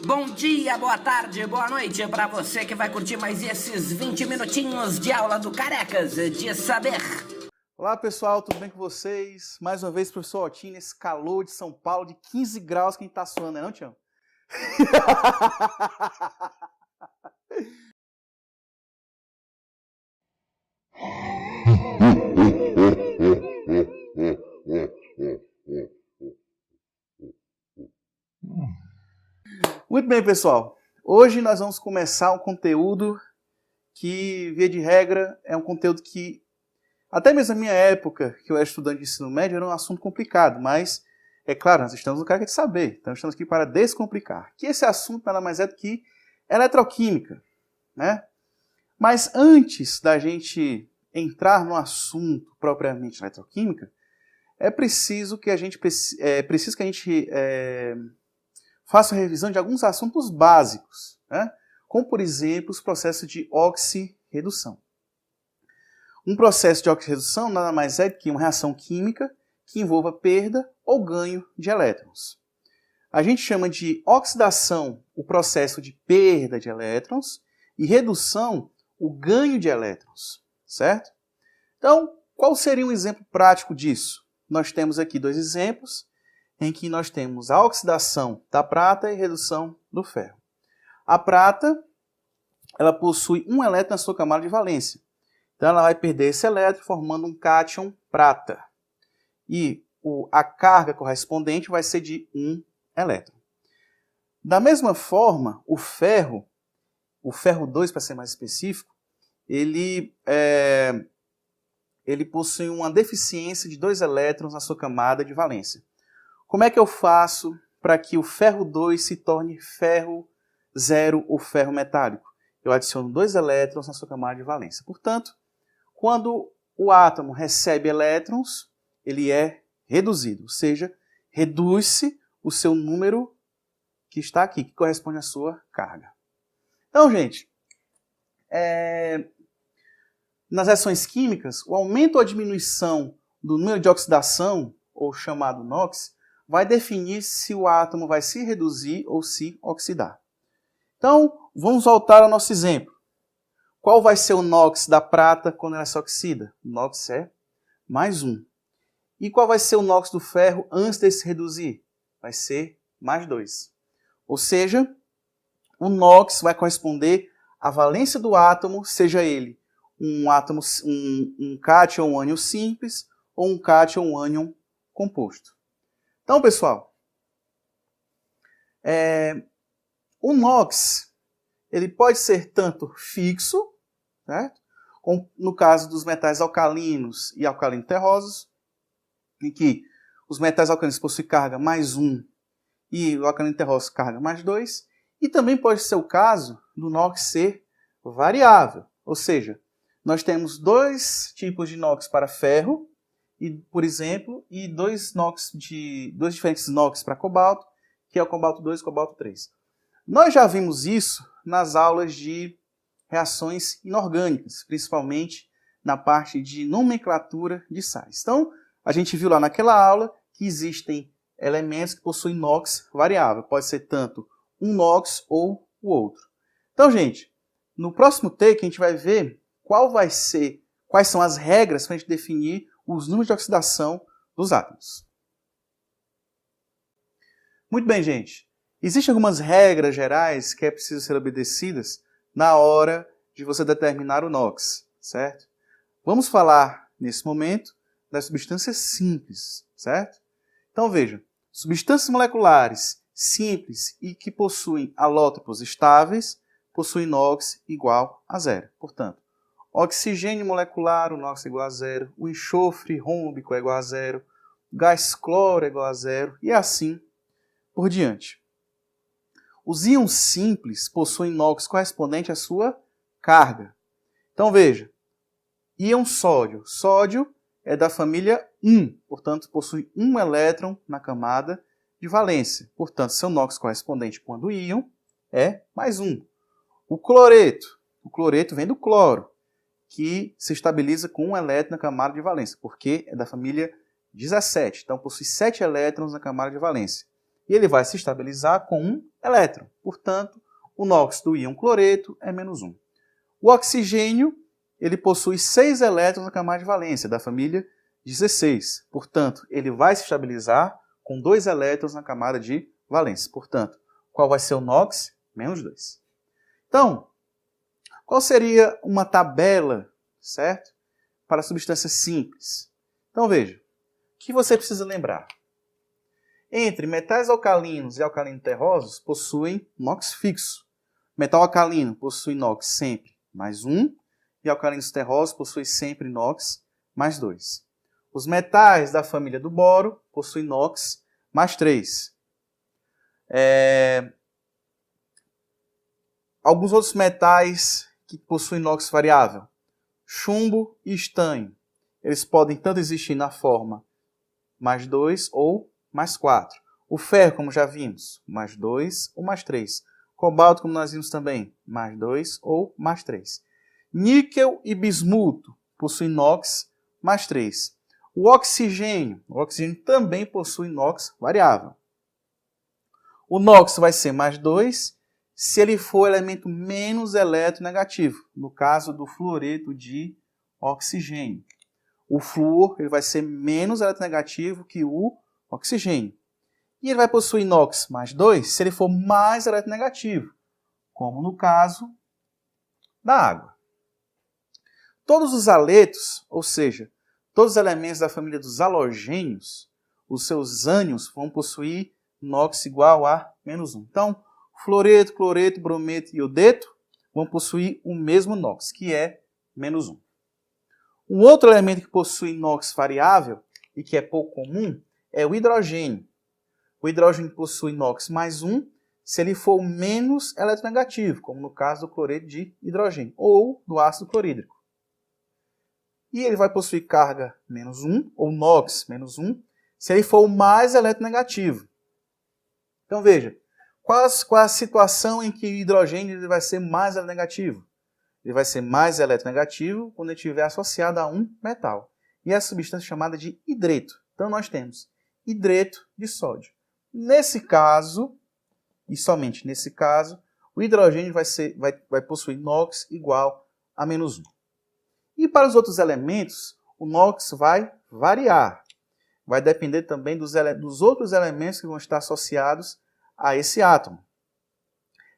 Bom dia, boa tarde, boa noite para você que vai curtir mais esses 20 minutinhos de aula do Carecas de Saber. Olá pessoal, tudo bem com vocês? Mais uma vez, professor Otinho, nesse calor de São Paulo, de 15 graus, quem tá suando, não, Tião? Muito bem, pessoal. Hoje nós vamos começar um conteúdo que, via de regra, é um conteúdo que, até mesmo na minha época, que eu era estudante de ensino médio, era um assunto complicado, mas, é claro, nós estamos no Carecas de Saber, então estamos aqui para descomplicar. Que esse assunto nada mais é do que eletroquímica, né? Mas antes da gente entrar no assunto propriamente eletroquímica, é preciso que a gente faça a revisão de alguns assuntos básicos, né? Como, por exemplo, os processos de oxirredução. Um processo de oxirredução nada mais é do que uma reação química que envolva perda ou ganho de elétrons. A gente chama de oxidação o processo de perda de elétrons e redução o ganho de elétrons, certo? Então, qual seria um exemplo prático disso? Nós temos aqui dois exemplos em que nós temos a oxidação da prata e redução do ferro. A prata, ela possui um elétron na sua camada de valência. Então, ela vai perder esse elétron formando um cátion prata. E a carga correspondente vai ser de 1 elétron. Da mesma forma, o ferro 2, para ser mais específico, ele possui uma deficiência de 2 elétrons na sua camada de valência. Como é que eu faço para que o ferro 2 se torne ferro 0 ou ferro metálico? Eu adiciono 2 elétrons na sua camada de valência. Portanto, quando o átomo recebe elétrons, ele é reduzido, ou seja, reduz-se o seu número que está aqui, que corresponde à sua carga. Então, gente, nas reações químicas, o aumento ou a diminuição do número de oxidação, ou chamado NOx, vai definir se o átomo vai se reduzir ou se oxidar. Então, vamos voltar ao nosso exemplo. Qual vai ser o NOx da prata quando ela se oxida? O NOx é mais 1. E qual vai ser o NOx do ferro antes de se reduzir? Vai ser mais 2. Ou seja, o NOx vai corresponder à valência do átomo, seja ele um cátion ou um ânion simples ou um cátion ou um ânion composto. Então, pessoal, o NOx ele pode ser tanto fixo, certo? Como no caso dos metais alcalinos e alcalino-terrosos, em que os metais alcalinos possuem carga mais 1 e o alcalino-terroso carga mais 2. E também pode ser o caso do NOx ser variável, ou seja, nós temos 2 tipos de NOx para ferro, por exemplo, e 2 diferentes NOx para cobalto, que é o cobalto 2 e o cobalto 3. Nós já vimos isso nas aulas de reações inorgânicas, principalmente na parte de nomenclatura de sais. Então, a gente viu lá naquela aula que existem elementos que possuem NOx variável. Pode ser tanto um NOx ou o outro. Então, gente, no próximo take a gente vai ver quais são as regras para a gente definir os números de oxidação dos átomos. Muito bem, gente. Existem algumas regras gerais que é preciso ser obedecidas na hora de você determinar o NOx, certo? Vamos falar, nesse momento, das substâncias simples, certo? Então, veja, substâncias moleculares simples e que possuem alótropos estáveis possuem NOx igual a 0. Portanto, oxigênio molecular, o NOx é igual a 0, o enxofre rômbico é igual a 0, o gás cloro é igual a 0 e assim por diante. Os íons simples possuem NOx correspondente à sua carga. Então veja, íon sódio. Sódio é da família 1, portanto possui 1 elétron na camada de valência. Portanto, seu NOx correspondente quando íon é mais 1. O cloreto vem do cloro, que se estabiliza com 1 elétron na camada de valência, porque é da família 17, então possui 7 elétrons na camada de valência. E ele vai se estabilizar com um elétron. Portanto, o NOx do íon cloreto é menos 1. O oxigênio, ele possui 6 elétrons na camada de valência, da família 16. Portanto, ele vai se estabilizar com 2 elétrons na camada de valência. Portanto, qual vai ser o NOx? Menos 2. Então, qual seria uma tabela, certo? Para substâncias simples. Então, veja, o que você precisa lembrar? Entre metais alcalinos e alcalinos terrosos possuem NOx fixo. Metal alcalino possui NOx sempre mais 1 e alcalinos terrosos possuem sempre NOx mais 2. Os metais da família do boro possuem NOx mais 3. Alguns outros metais que possuem NOx variável, chumbo e estanho, eles podem tanto existir na forma mais 2 ou mais 4. O ferro, como já vimos, mais 2 ou mais 3. Cobalto, como nós vimos também, mais 2 ou mais 3. Níquel e bismuto possuem NOx mais 3. O oxigênio também possui NOx variável. O NOx vai ser mais 2 se ele for elemento menos eletronegativo, no caso do fluoreto de oxigênio. O flúor ele vai ser menos eletronegativo que o oxigênio. E ele vai possuir NOx mais 2 se ele for mais eletronegativo, como no caso da água. Todos os haletos, ou seja, todos os elementos da família dos halogênios, os seus ânions vão possuir NOx igual a menos 1. Então, fluoreto, cloreto, brometo e iodeto vão possuir o mesmo NOx, que é menos 1. Um outro elemento que possui NOx variável e que é pouco comum é o hidrogênio. O hidrogênio possui NOx mais 1 se ele for menos eletronegativo, como no caso do cloreto de hidrogênio ou do ácido clorídrico. E ele vai possuir carga menos 1, ou NOx menos 1, se ele for o mais eletronegativo. Então veja, qual a situação em que o hidrogênio ele vai ser mais eletronegativo? Ele vai ser mais eletronegativo quando ele estiver associado a um metal. E é a substância chamada de hidreto. Então nós temos hidreto de sódio. Nesse caso, e somente nesse caso, o hidrogênio vai possuir NOx igual a menos 1. E para os outros elementos, o NOx vai variar. Vai depender também dos outros elementos que vão estar associados a esse átomo.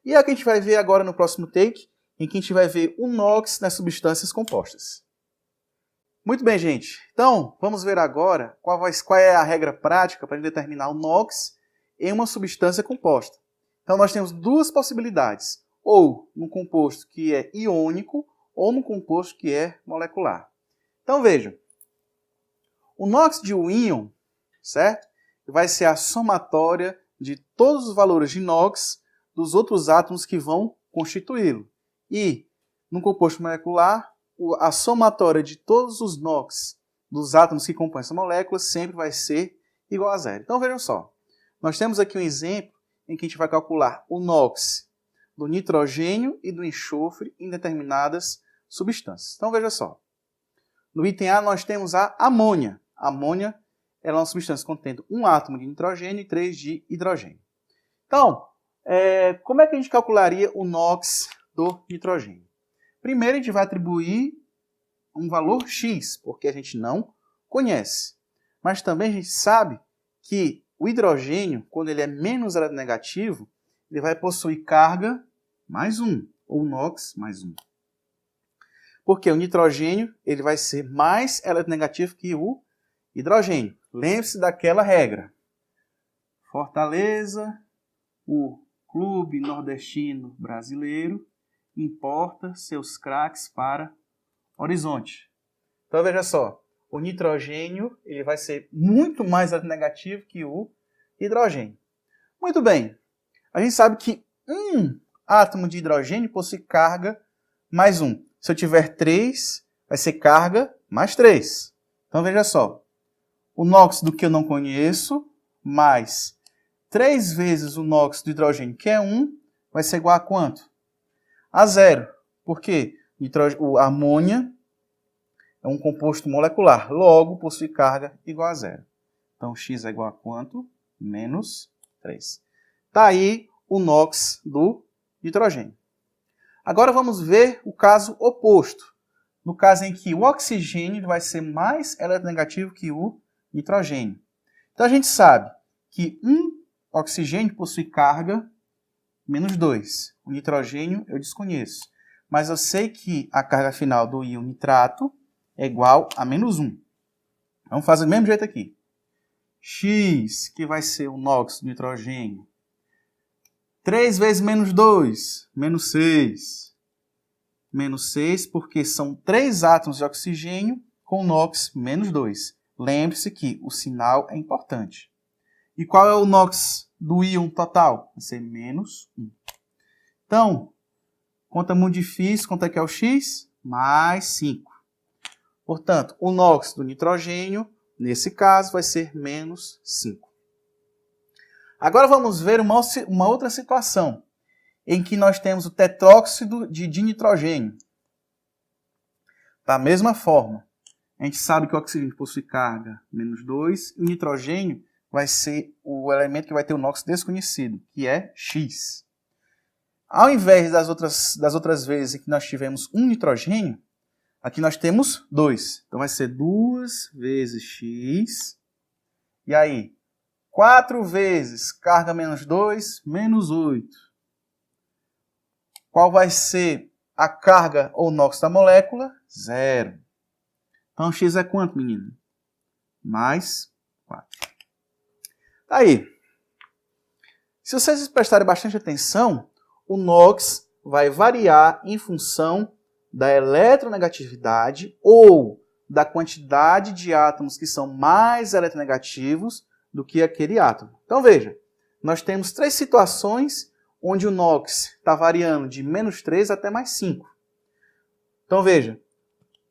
E é o que a gente vai ver agora no próximo take, em que a gente vai ver o NOx nas substâncias compostas. Muito bem, gente. Então, vamos ver agora qual é a regra prática para determinar o NOx em uma substância composta. Então, nós temos duas possibilidades. Ou num composto que é iônico, ou num composto que é molecular. Então, vejam. O NOx de um íon, certo? Vai ser a somatória de todos os valores de NOx dos outros átomos que vão constituí-lo. E, no composto molecular, a somatória de todos os NOx dos átomos que compõem essa molécula sempre vai ser igual a zero. Então, vejam só. Nós temos aqui um exemplo em que a gente vai calcular o NOx do nitrogênio e do enxofre em determinadas substâncias. Então, veja só. No item A, nós temos a amônia. A amônia ela é uma substância contendo um átomo de nitrogênio e 3 de hidrogênio. Então, como é que a gente calcularia o NOx do nitrogênio? Primeiro, a gente vai atribuir um valor X, porque a gente não conhece. Mas também a gente sabe que o hidrogênio, quando ele é menos eletronegativo, ele vai possuir carga mais 1, ou NOx mais 1. Porque o nitrogênio ele vai ser mais eletronegativo que o hidrogênio. Lembre-se daquela regra. Fortaleza, o Clube Nordestino Brasileiro, importa seus craques para Horizonte. Então veja só, o nitrogênio ele vai ser muito mais eletronegativo que o hidrogênio. Muito bem, a gente sabe que um átomo de hidrogênio possui carga mais 1. Se eu tiver 3, vai ser carga mais 3. Então veja só, o NOx do que eu não conheço, mais 3 vezes o NOx do hidrogênio, que é 1, vai ser igual a quanto? A 0. Por quê? A amônia é um composto molecular, logo possui carga igual a 0. Então, X é igual a quanto? Menos 3. Está aí o NOx do nitrogênio. Agora vamos ver o caso oposto. No caso em que o oxigênio vai ser mais eletronegativo que o nitrogênio. Então a gente sabe que um oxigênio possui carga menos 2. O nitrogênio eu desconheço. Mas eu sei que a carga final do íon nitrato é igual a menos 1. Vamos fazer do mesmo jeito aqui. X, que vai ser o NOx do nitrogênio. 3 vezes menos 2, menos 6. Menos 6 porque são 3 átomos de oxigênio com NOx menos 2. Lembre-se que o sinal é importante. E qual é o NOx do íon total? Vai ser menos 1. Então, conta muito difícil. Quanto é que é o X? Mais 5. Portanto, o NOx do nitrogênio, nesse caso, vai ser menos 5. Agora vamos ver uma outra situação, em que nós temos o tetróxido de dinitrogênio. Da mesma forma, a gente sabe que o oxigênio possui carga menos 2, e o nitrogênio vai ser o elemento que vai ter o NOx desconhecido, que é X. Ao invés das outras vezes em que nós tivemos um nitrogênio, aqui nós temos 2. Então vai ser 2 vezes X. E aí, 4 vezes carga menos 2, menos 8. Qual vai ser a carga ou NOx da molécula? 0. Então X é quanto, menino? Mais 4. Aí, se vocês prestarem bastante atenção, o NOx vai variar em função da eletronegatividade ou da quantidade de átomos que são mais eletronegativos do que aquele átomo. Então veja, nós temos 3 situações onde o NOx está variando de menos 3 até mais 5. Então veja,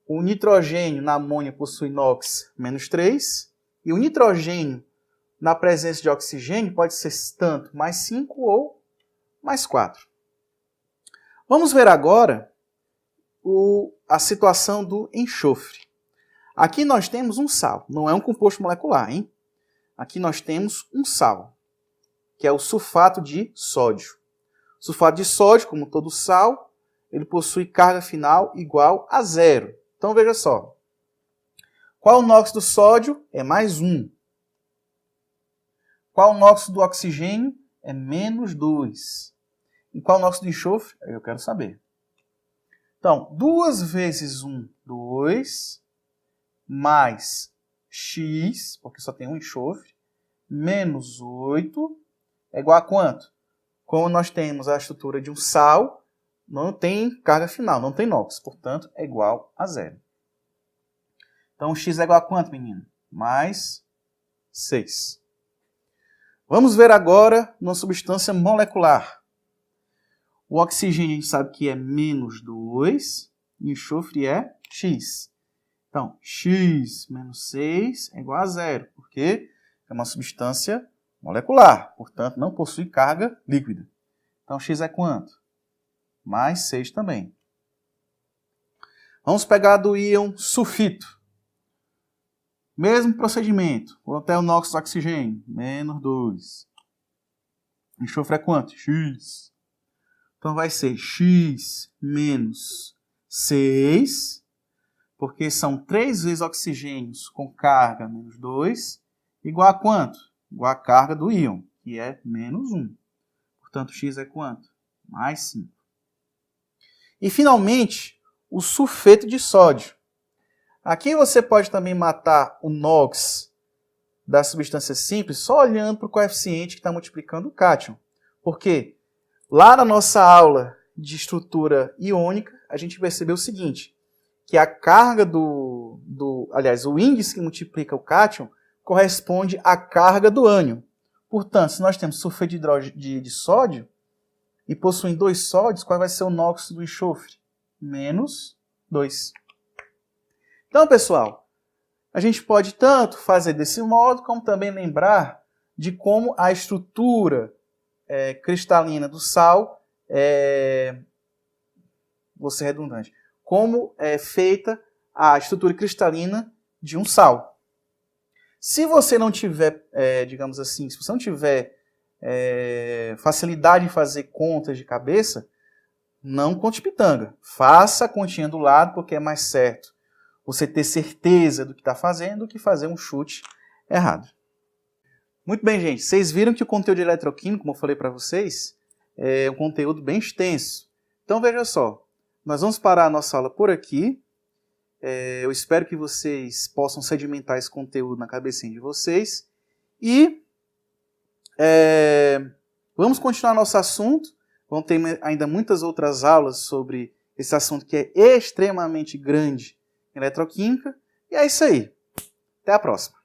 o nitrogênio na amônia possui NOx menos 3 e o nitrogênio na presença de oxigênio pode ser tanto mais 5 ou mais 4. Vamos ver agora a situação do enxofre. Aqui nós temos um sal, não é um composto molecular, hein? Aqui nós temos um sal, que é o sulfato de sódio. O sulfato de sódio, como todo sal, ele possui carga final igual a 0. Então veja só. Qual o NOx do sódio? É mais 1. Qual o NOx do oxigênio? É menos 2. E qual o NOx do enxofre? Eu quero saber. Então, 2 vezes 1, 2, mais X, porque só tem um enxofre, menos 8, é igual a quanto? Como nós temos a estrutura de um sal, não tem carga final, não tem NOx, portanto, é igual a 0. Então, X é igual a quanto, menino? Mais 6. Vamos ver agora uma substância molecular. O oxigênio a gente sabe que é menos 2, e o enxofre é X. Então, X menos 6 é igual a 0, porque é uma substância molecular, portanto, não possui carga líquida. Então, X é quanto? Mais 6 também. Vamos pegar do íon sulfito. Mesmo procedimento. Quanto é o NOx do oxigênio? Menos 2. Enxofre é quanto? X. Então vai ser X menos 6, porque são 3 vezes oxigênios com carga menos 2, igual a quanto? Igual a carga do íon, que é menos 1. Portanto, X é quanto? Mais 5. E finalmente, o sulfeto de sódio. Aqui você pode também matar o NOx da substância simples só olhando para o coeficiente que está multiplicando o cátion. Por quê? Lá na nossa aula de estrutura iônica, a gente percebeu o seguinte, que a carga aliás, o índice que multiplica o cátion corresponde à carga do ânion. Portanto, se nós temos sulfeto de sódio e possuem 2 sódios, qual vai ser o NOx do enxofre? Menos 2. Então, pessoal, a gente pode tanto fazer desse modo, como também lembrar de como a estrutura cristalina do sal vou ser redundante, como é feita a estrutura cristalina de um sal. Se você não tiver, digamos assim, se você não tiver facilidade em fazer contas de cabeça, não conte pitanga. Faça a continha do lado, porque é mais certo você ter certeza do que está fazendo do que fazer um chute errado. Muito bem, gente. Vocês viram que o conteúdo de eletroquímica, como eu falei para vocês, é um conteúdo bem extenso. Então, veja só. Nós vamos parar a nossa aula por aqui. Eu espero que vocês possam sedimentar esse conteúdo na cabecinha de vocês. E vamos continuar nosso assunto. Vamos ter ainda muitas outras aulas sobre esse assunto que é extremamente grande em eletroquímica. E é isso aí. Até a próxima.